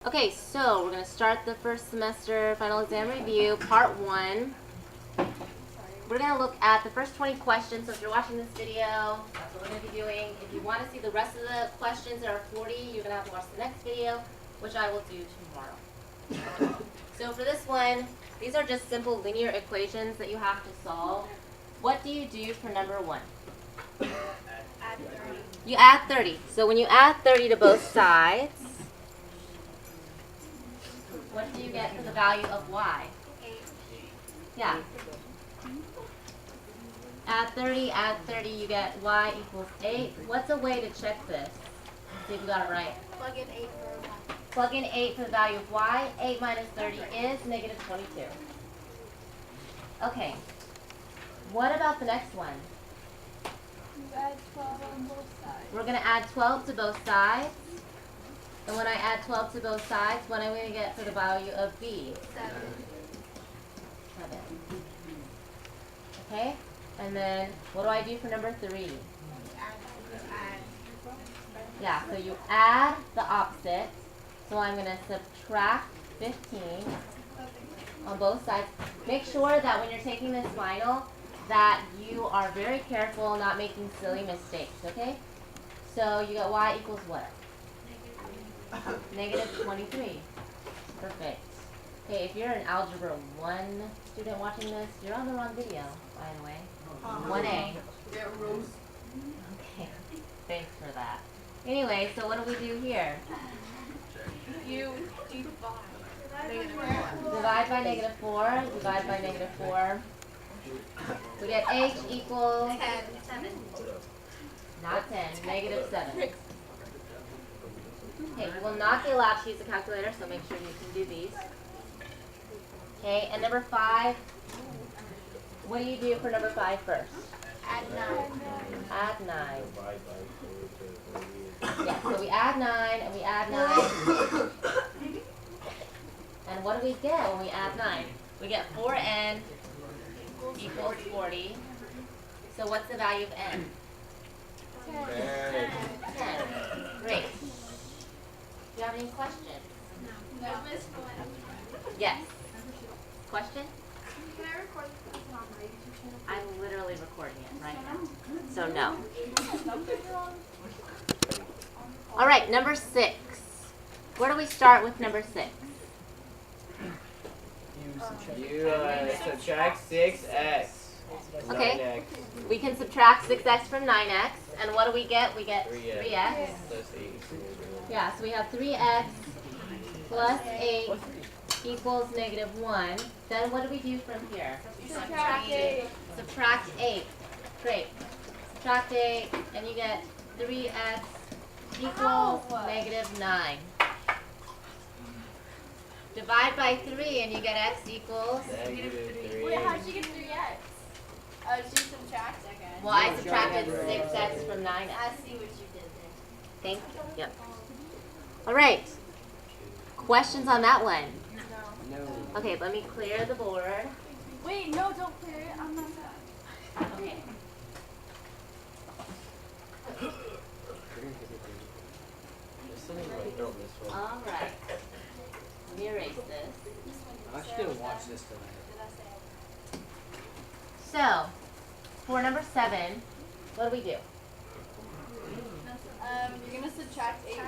Okay, so we're going to start the first semester final exam review, part 1. We're going to look at the first 20 questions. So if you're watching this video, that's what we're going to be doing. If you want to see the rest of the questions, there are 40. You're going to have to watch the next video, which I will do tomorrow. So for this one, these are just simple linear equations that you have to solve. What do you do for number 1? Add 30. You add 30. So when you add 30 to both sides, what do you get for the value of y? 8. Yeah. Add 30, you get y equals 8. What's a way to check this? Let's see if we got it right. Plug in 8 for y. Plug in 8 for the value of y. 8 minus 30 is negative 22. Okay. What about the next one? You add 12 on both sides. We're going to add 12 to both sides. And when I add 12 to both sides, what am I going to get for the value of b? 7. 7. Okay? And then, what do I do for number 3? Add. Yeah, so you add the opposite. So I'm going to subtract 15 on both sides. Make sure that when you're taking this final, that you are very careful not making silly mistakes, okay? So you got y equals what? Negative 23. Perfect. Okay, if you're an Algebra 1 student watching this, you're on the wrong video, by the way. 1A. Okay, thanks for that. Anyway, so what do we do here? You divide. Divide by negative 4. Divide by negative 4. We get h equals 10. 7. not 10, negative 7. Okay, we will not be allowed to use a calculator, so make sure you can do these. Okay, and number 5, what do you do for number 5 first? Add 9. Add 9. Yeah, so we add 9 and we add 9. And what do we get when we add 9? We get 4n equals 40. So what's the value of n? 10. 10. Great. Do you have any questions? No. Yes. Question? Can I record this on my YouTube channel? I'm literally recording it right now. So no. All right, number 6. Where do we start with number 6? You subtract 6x. Okay. 9x. We can subtract 6x from 9x. And what do we get? We get 3x. 3x. Plus 8. Yeah, so we have 3x plus 8 equals negative 1. Then what do we do from here? Subtract 8. Subtract 8. Great. Subtract 8, and you get 3x equals negative 9. Divide by 3, and you get x equals... Negative 3. Wait, how'd you get 3x? Oh, did you subtract? Okay. Well, I subtracted 6x from 9x. I see what you did there. Thank you. Yep. All right. Questions on that one? No. Okay, let me clear the board. Wait, no, don't clear it. I'm not done. Okay. Just something like throw this one. All right. Let me erase this. I should have watched this tonight. So, for number 7, what do we do? You're gonna subtract 8 you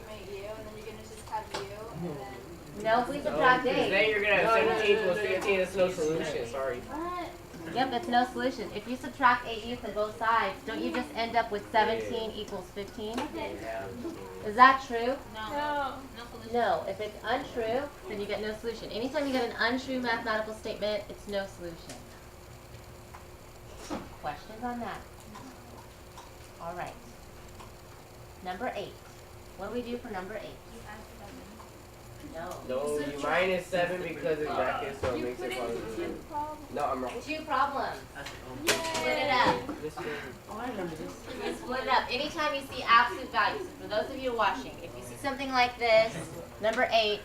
make you, and then you're gonna just have you, and then. No, we subtract Because 8. then you're going to have 17 plus 15. That's no solution. Sorry. What? Yep, that's no solution. If you subtract 8u from both sides, don't you just end up with 17 equals 15? Yeah. Is that true? No. No. If it's untrue, then you get no solution. Anytime you get an untrue mathematical statement, it's no solution. Questions on that? All right. Number 8. What do we do for number 8? No. No, you minus 7 because it's bracket, so it makes it positive. No, I'm wrong. 2 problems. Split it up. This one. Oh, I remember this. You split it up. Anytime you see absolute values, for those of you watching, if you see something like this, number 8,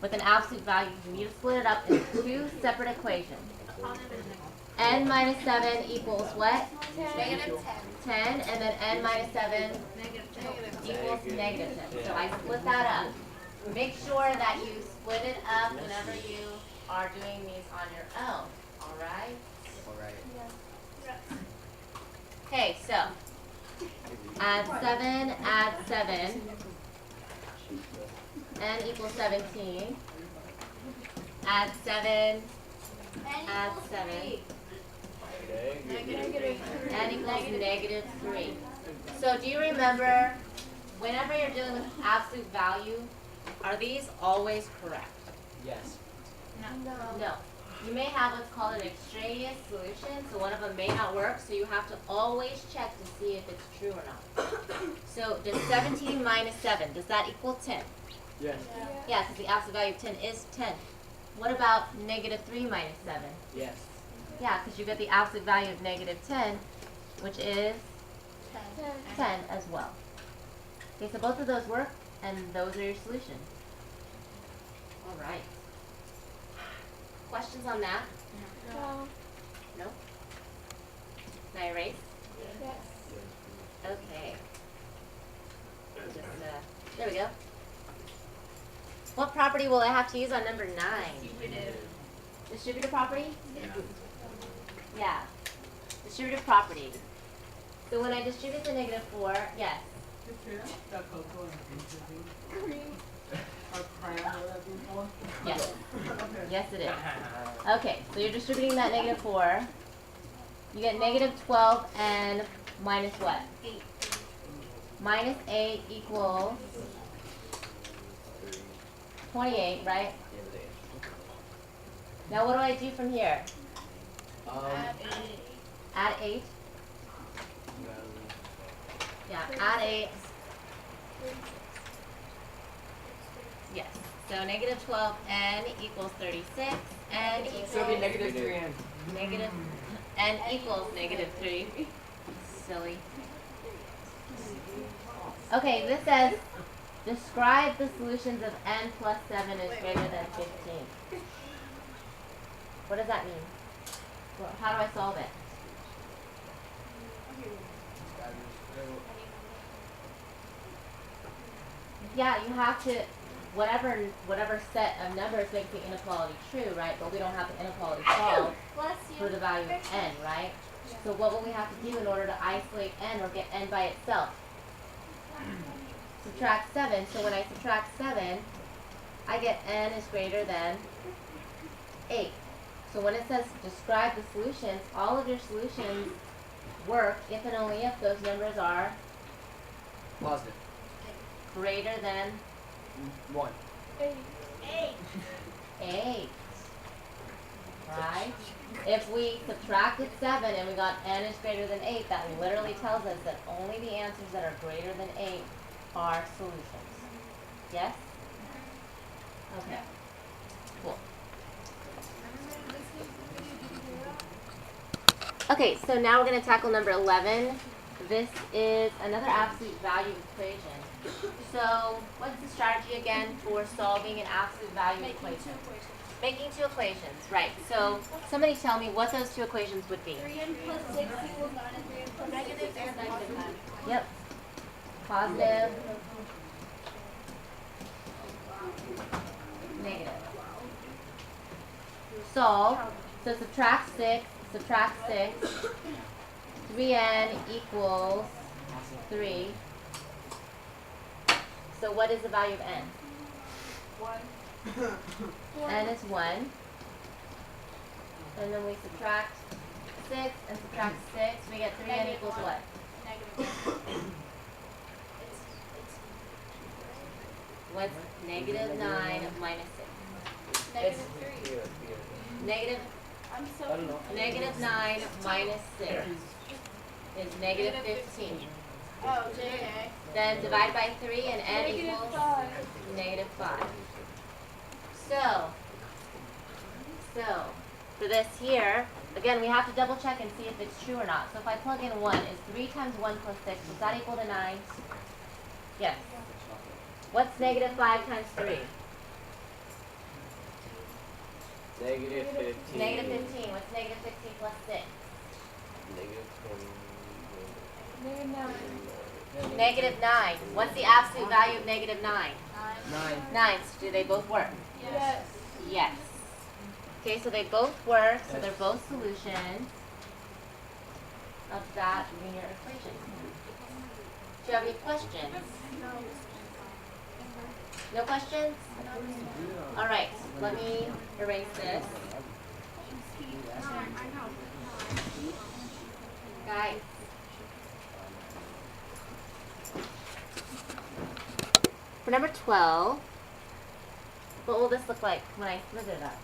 with an absolute value, you need to split it up into 2 separate equations. N minus 7 equals what? Negative 10. And then n minus 7 equals negative 10. So I split that up. Make sure that you split it up whenever you are doing these on your own. All right? Alright. Okay, so add 7, n equals 17. Add 7, add 7. N equals negative 3. So do you remember, whenever you're dealing with absolute value, are these always correct? Yes. No. You may have what's called an extraneous solution, so one of them may not work, so you have to always check to see if it's true or not. So does 17 minus 7, does that equal 10? Yes. Yeah, because the absolute value of 10 is 10. What about negative 3 minus 7? Yes. Yeah, because you get the absolute value of negative 10, which is 10 as well. Okay, so both of those work, and those are your solutions. All right. Questions on that? No? Can I erase? Okay. Just, there we go. What property will I have to use on number 9? Distributive property? Yeah. Distributive property. So when I distribute the negative 4, yes. Yes. Yes, it is. Okay, so you're distributing that negative 4. You get negative 12 and minus what? 8. Minus 8 equals 28, right? Now what do I do from here? Add 8. Yeah, add 8. Yes. So negative 12 n equals 36. N equals So it'll be negative 3n. negative n equals negative 3. Silly. Okay, this says describe the solutions of n plus 7 is greater than 15. What does that mean? Well, how do I solve it? Yeah, you have to, whatever set of numbers makes the inequality true, right? But we don't have the inequality solved for the value of n, right? So what will we have to do in order to isolate n or get n by itself? Subtract 7. So when I subtract 7, I get n is greater than 8. So when it says describe the solutions, all of your solutions work if and only if those numbers are Positive. greater than 1. 8. Right? If we subtracted 7 and we got n is greater than 8, that literally tells us that only the answers that are greater than 8 are solutions. Yes? Okay. Cool. Okay, so now we're going to tackle number 11. This is another absolute value equation. So what's the strategy again for solving an absolute value equation? Making 2 equations, right. So somebody tell me what those 2 equations would be. 3n plus 6 equals 9 and 3n plus negative and positive. Yep. Positive. Negative. Solve. So subtract 6. 3n equals 3. So what is the value of n? 1. N is 1. And then we subtract 6 and subtract 6. We get 3n equals what? Negative. What's negative 9 minus 6? Negative 3. Negative, I'm so I don't know. negative 9 minus 6 is negative 15. Oh, JA. Then divide by 3 and n Negative equals 5. negative 5. So for this here, again, we have to double check and see if it's true or not. So if I plug in 1, is 3 times 1 plus 6, is that equal to 9? Yes. What's negative 5 times 3? Negative 15. Negative 15. What's negative 15 plus 6? Negative 20. Negative 9. Negative 9. What's the absolute value of negative 9? 9. 9. So do they both work? Yes. Yes. Okay, so they both work, so they're both solutions of that linear equation. Do you have any questions? No questions? All right, let me erase this. Guys. For number 12, what will this look like when I split it up?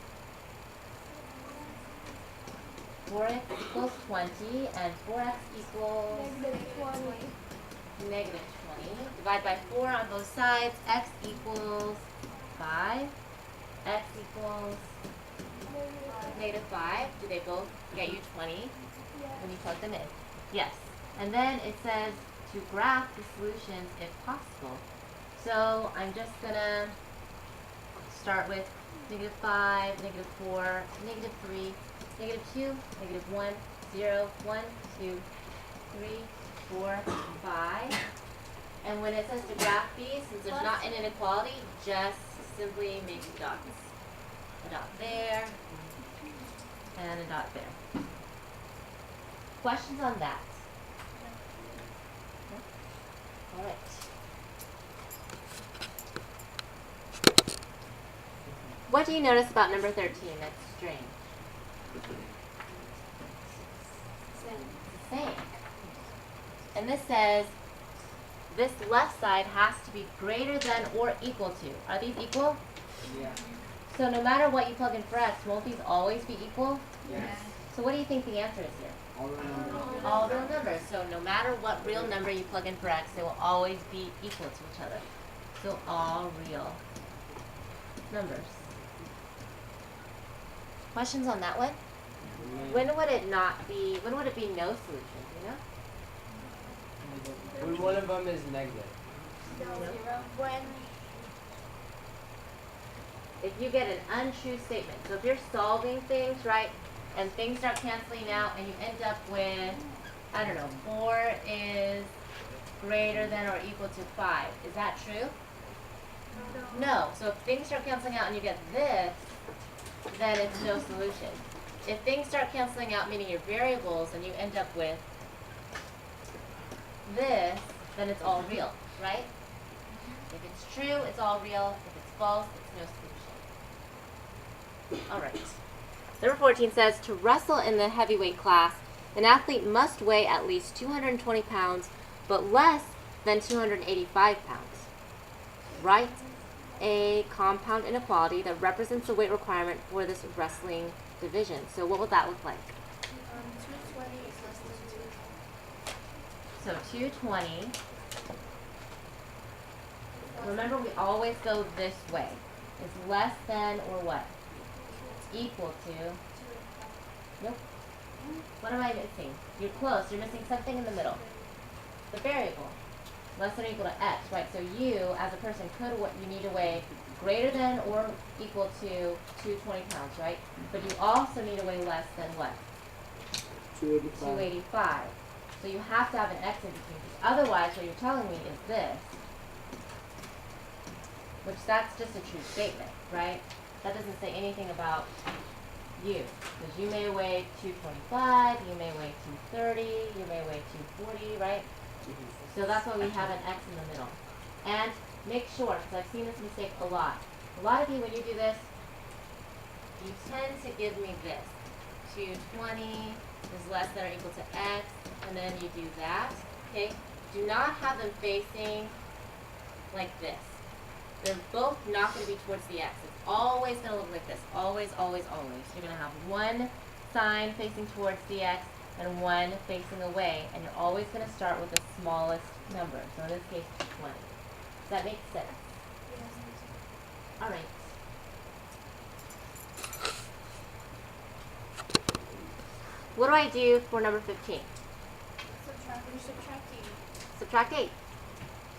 4x equals 20 and 4x equals negative 20. Divide by 4 on both sides. X equals 5. X equals negative 5. Do they both get you 20 when you plug them in? Yes. And then it says to graph the solutions if possible. So I'm just going to start with negative 5, negative 4, negative 3, negative 2, negative 1, 0, 1, 2, 3, 4, 5. And when it says to graph these, since there's not an inequality, just simply make dots. A dot there, and a dot there. Questions on that? All right. What do you notice about number 13 that's strange? Same. And this says this left side has to be greater than or equal to. Are these equal? Yeah. So no matter what you plug in for x, won't these always be equal? Yes. So what do you think the answer is here? All real numbers. All real numbers. So no matter what real number you plug in for x, they will always be equal to each other. So all real numbers. Questions on that one? When would it not be, when would it be no solution, you know? When one of them is negative. When If you get an untrue statement. So if you're solving things, right, and things start canceling out and you end up with, I don't know, 4 is greater than or equal to 5. Is that true? No. So if things start canceling out and you get this, then it's no solution. If things start canceling out, meaning your variables, and you end up with this, then it's all real, right? If it's true, it's all real. If it's false, it's no solution. All right. Number 14 says, to wrestle in the heavyweight class, an athlete must weigh at least 220 pounds, but less than 285 pounds. Write a compound inequality that represents the weight requirement for this wrestling division. So what would that look like? 220 is less than 2. So 220. Remember, we always go this way. It's less than or what? Equal to. Nope. What am I missing? You're close. You're missing something in the middle. The variable. Less than or equal to x, right? So you, as a person, what you need to weigh greater than or equal to 220 pounds, right? But you also need to weigh less than what? 285. So you have to have an x in between. Otherwise, what you're telling me is this, which that's just a true statement, right? That doesn't say anything about you. Because you may weigh 225, you may weigh 230, you may weigh 240, right? So that's why we have an x in the middle. And make sure, because I've seen this mistake a lot. A lot of you, when you do this, you tend to give me this. 220 is less than or equal to x, and then you do that. Okay? Do not have them facing like this. They're both not going to be towards the x. It's always going to look like this. Always, always, always. You're going to have one sign facing towards the x and one facing away, and you're always going to start with the smallest number. So in this case, 20. Does that make sense? Yes. All right. What do I do for number 15? Subtract 8. Subtract 8.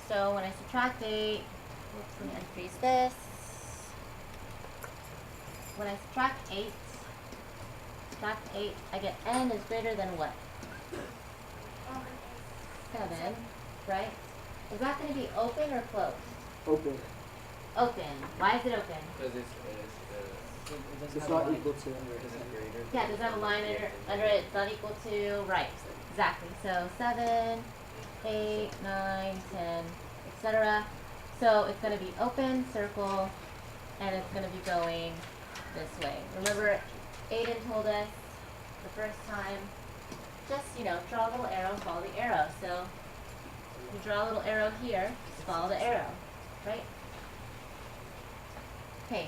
So when I subtract 8, let me unfreeze this. When I subtract 8, I get n is greater than what? 7. right? Is that going to be open or closed? Open. Open. Why is it open? Because It's not equal to. Yeah, does it have a line under it? It's not equal to, right, exactly. So 7, 8, 9, 10, etc. So it's going to be open, circle, and it's going to be going this way. Remember, Aiden told us the first time, just, draw a little arrow, follow the arrow. So you draw a little arrow here, just follow the arrow, right? Okay,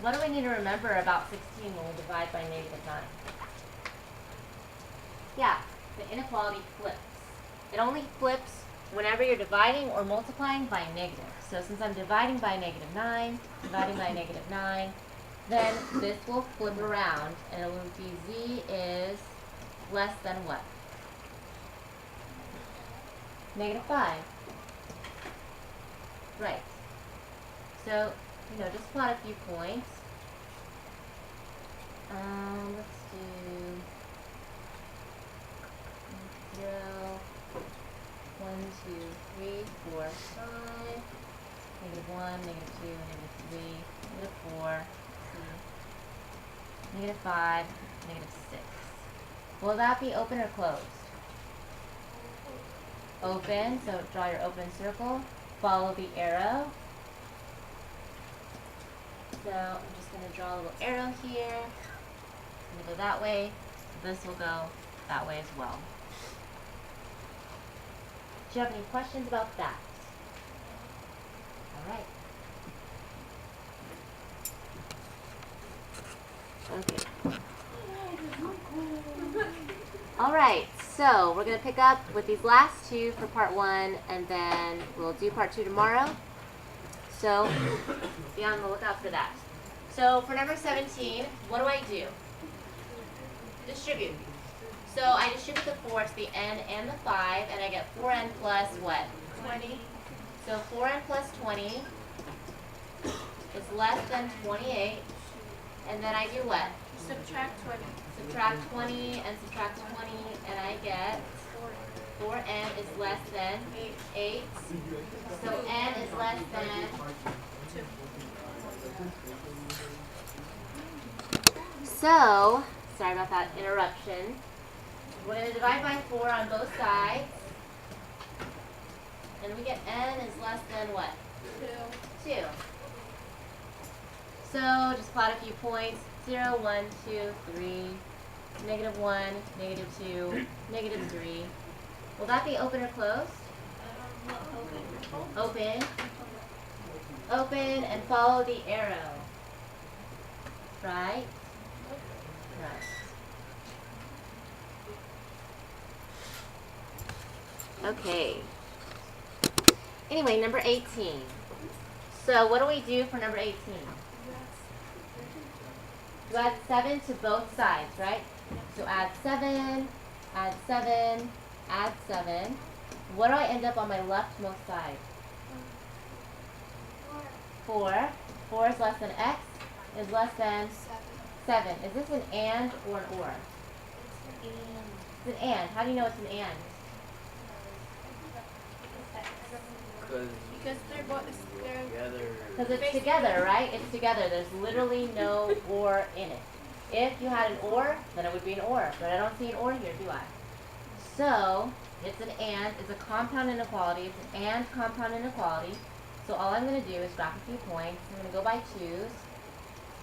what do we need to remember about 16 when we divide by negative 9? Yeah, the inequality flips. It only flips whenever you're dividing or multiplying by negative. So since I'm dividing by negative 9, then this will flip around and it will be z is less than what? Negative 5. Right. So, just plot a few points. Let's do 0, 1, 2, 3, 4, 5, negative 1, negative 2, negative 3, negative 4, negative 5, negative 6. Will that be open or closed? Open, so draw your open circle, follow the arrow. So I'm just going to draw a little arrow here. I'm going to go that way. This will go that way as well. Do you have any questions about that? All right. Okay. All right, so we're going to pick up with these last two for part 1, and then we'll do part 2 tomorrow. So be on the lookout for that. So for number 17, what do? Distribute. So I distribute the 4 to the n and the 5, and I get 4n plus what? 20. So 4n plus 20 is less than 28. And then I do what? Subtract 20. Subtract 20 and subtract 20, and I get 4n is less than 8. So n is less than 2. So, sorry about that interruption. We're going to divide by 4 on both sides. And we get n is less than what? 2. So, just plot a few points. 0, 1, 2, 3, negative 1, negative 2, negative 3. Will that be open or closed? Open. Open and follow the arrow. Right? Right. Okay. Anyway, number 18. So what do we do for number 18? You add 7 to both sides, right? So add 7, add 7, add 7. What do I end up on my leftmost side? 4. 4 is less than x is less than 7. Is this an and or an or? It's an and. How do you know it's an and? Because they're both together. Because it's together, right? It's together. There's literally no or in it. If you had an or, then it would be an or. But I don't see an or here, do I? So, it's an and. It's a compound inequality. It's an and compound inequality. So all I'm going to do is graph a few points. I'm going to go by 2's.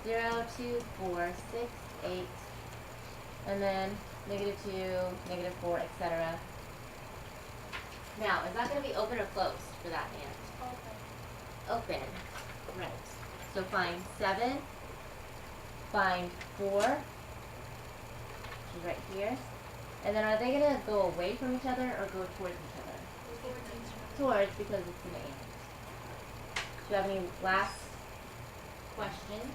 0, 2, 4, 6, 8. And then negative 2, negative 4, etc. Now, is that going to be open or closed for that and? Open. Right. So find 7. Find 4. Which is right here. And then are they going to go away from each other or go towards each other? Towards, because it's an and. Do you have any last questions?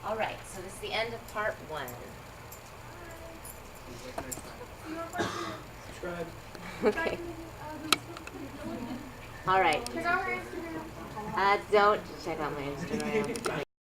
All right, so this is the end of part 1. Subscribe. Okay. All right. Don't check out my Instagram.